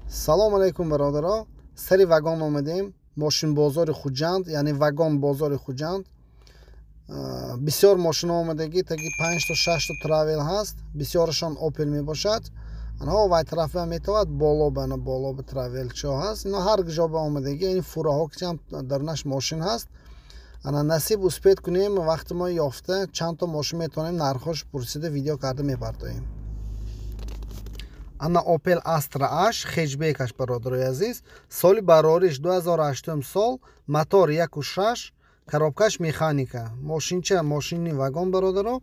салом алайкум бародаро. Сари вагон омадем. Мошин бозори Хуҷанд, яъне вагон бозори Хуҷанд. Бисёр мошина омадагӣ, таги 5 то 6 то Travel ҳаст. Бисёрашон Opel мебошад. Анҳо вай тарафа метавад боло ба Travel чо ҳаст. Ино ҳар ҷо ба омадагӣ, яъне фураҳо ки ҳам дарунаш мошин ҳаст. Ана насиб успед кунем вақти мо ёфта чанд то мошин метавонем нархош пурсида видео карда мепартоем. Ана Opel Astra H хеҷбекаш бародарои азиз. Соли барориш 2008 сол, мотор 1.6, коробкаш механика. Мошинча мошини вагон бародаро.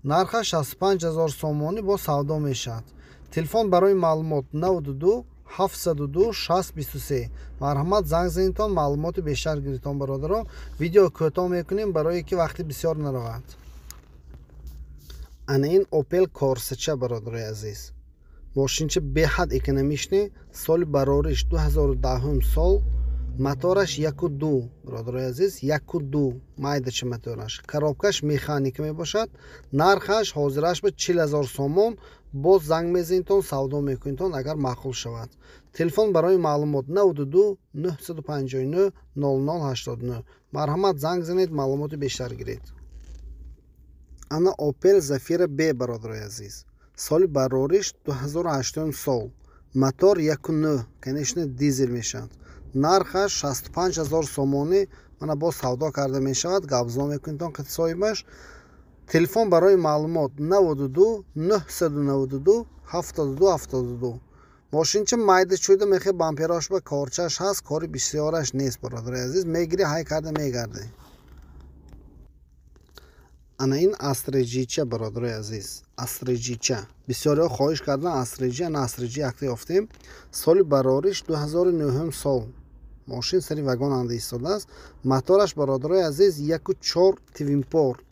Нархаш 65000 сомонӣ бо савдо мешавад. Телефон барои маълумот 92 702 623. Марҳамат занг занитон маълумоти бештар гиритон бародаро. Видео кӯтоҳ мекунем барое ки вақти бисёр наравад. Ана ин Opel Corsa бародарои азиз. Мошинча беҳад экономичный. Соли барориш 2010 сол, мотораш 1.2 бародарои азиз, 1.2 майдача мотораш. Коробкаш механика мебошад. Нархаш ҳозираш ба 40000 сомон. боз занг мезанитон савдо мекунитон агар маъқул шавад. Телефон барои маълумот 92 959 0089. марҳамат занг занед маълумоти бештар гиред. Ана Opel Zafira B бародарои азиз. Соли барориш 2008 сол, мотор 1.0, конечно дизель мешавад. Нархаш 65000 сомонӣ мана бо савдо карда мешавад. гапзо мекунитон қити соҳибаш. Телефон барои маълумот 92 992 72 72. мошинча майда чӯда мехе бампераш ба корчаш ҳаст. кори бисёраш нест бародарои азиз. мегири ҳай карда мегарде. Ана ин Astra G бародарои азиз. Astra G. Бисёриҳо хоҳиш кардан Astra G, ана Astra G якта ёфтем. Соли барориш 2009 сол. Мошин сари вагон анда истодааст. Мотораш бародарои азиз 1.4 Twin Port.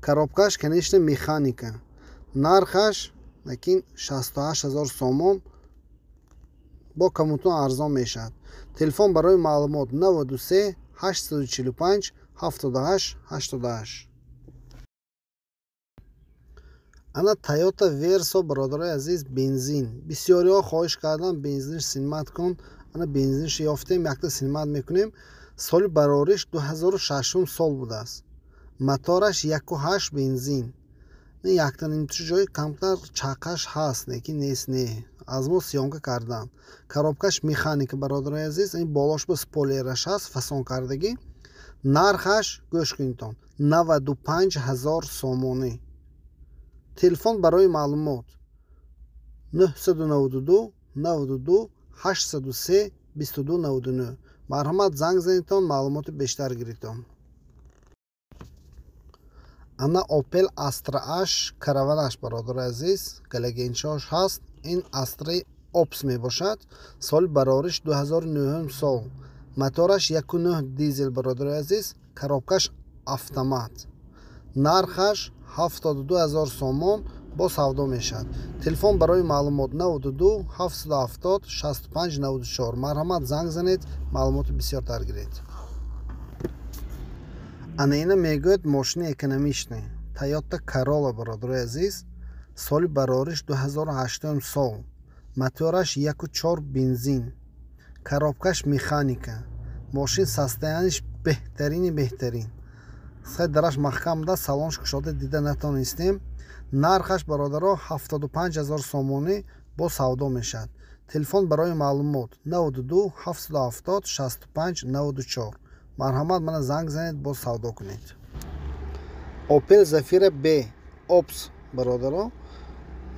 Коробкаш конечно механика. Нархаш накин 68000 сомон бо камутон арзон мешавад. Телефон барои маълумот 93 845 78 88. Ана Toyota Verso бародарои азиз бензин. Бисёриҳо хоҳиш кардан бензинш синмат кун. Ана бензинш ёфтем, якта синмат мекунем. Соли барориш 2006 сол будааст. Мотораш 1.8 бензин. Не яктан ин ҷои камтар чақаш ҳаст, лекин нест не. Аз мо сиёмка кардан. Коробкаш механика бародарои азиз. Ин болош ба спойлераш ҳаст, фасон кардагӣ. Нархаш гӯш кунитон 95000 сомонӣ. Телефон барои маълумот 992 92 803 2299. марҳамат занг занитон маълумоти бештар гиритон. Ана Opel Astra H караванаш бародарои азиз. галагенчош ҳаст. ин Astra Ops мебошад. соли барориш 2009 сол. мотораш 1.9 дизел бародарои азиз. коробкаш автомат. нархаш 72000 сомон бо савдо мешавад. Телефон барои маълумот 92 770 65 94. марҳамат занг занед маълумоти бисёртар гиред. Ана ина мегӯяд мошини экономичный. Toyota Corolla бародарои азиз. соли барориш 2008 сол. мотораш 1.4 бензин. коробкаш механика. мошин состояниш беҳтарин. сай дараш маҳкам да салонш кушода дида натонистем. нархаш бародаро 75000 сомонӣ бо савдо мешавад. телефон барои маълумот 92 770 65 94. марҳамат мана занг занед бо савдо кунед. Opel Zafira B Ops бародаро.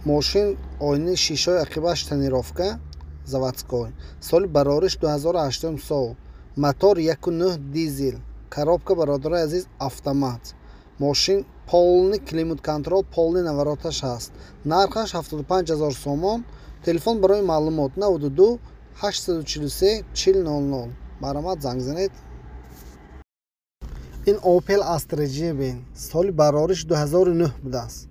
мошин ойнаи шишаи ақибаш тонировка заводской. соли барориш 2008 сол. мотор 1.9 дизел. коробка бародарои азиз автомат. мошин полни климат контрол, полни навороташ ҳаст. нархаш 75000 сомон. телефон барои маълумот 92 843 4000. марҳамат занг занед. ин Opel Astra G бин. соли барориш 2009 будааст.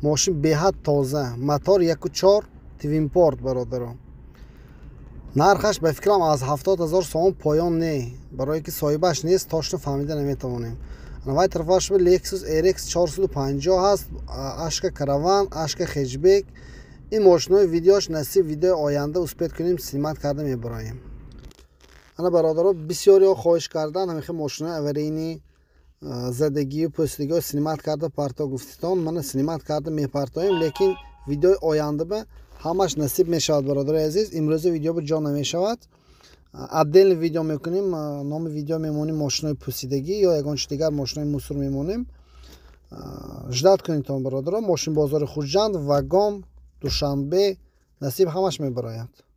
мошин беҳад тоза. мотор 1.4 Twin Port бародаро. нархаш ба фикрам аз 70000 сомон поён не. барое ки соҳибаш нест точно фаҳмида наметавонем. вай тарафаш ба Lexus RX 450 ҳаст. ашка караван, ашка хеҷбек. این ماشینای ویدیوش نصیب ویدیو آینده اسپید کنیم سلیمت کرده میبرایم. انا برادرها بسیاری ها خواهش کردن همیشه ماشینای اولینی زدگی و پوستگی و سلیمت کرده پرتا گفتیتان من سلیمت کرده میپرتایم لیکن ویدیو آینده به همش نصیب میشود برادر عزیز. امروز ویدیو به جا نمیشود عدل ویدیو میکنیم نام ویدیو میمونیم ماشینای پوسیدگی یا یگانش دیگر ماشینای موسور میمونیم. جدت کنید تان برادرها. ماشین بازار خوجند و گام دوشنبه نصیب همش میبراید.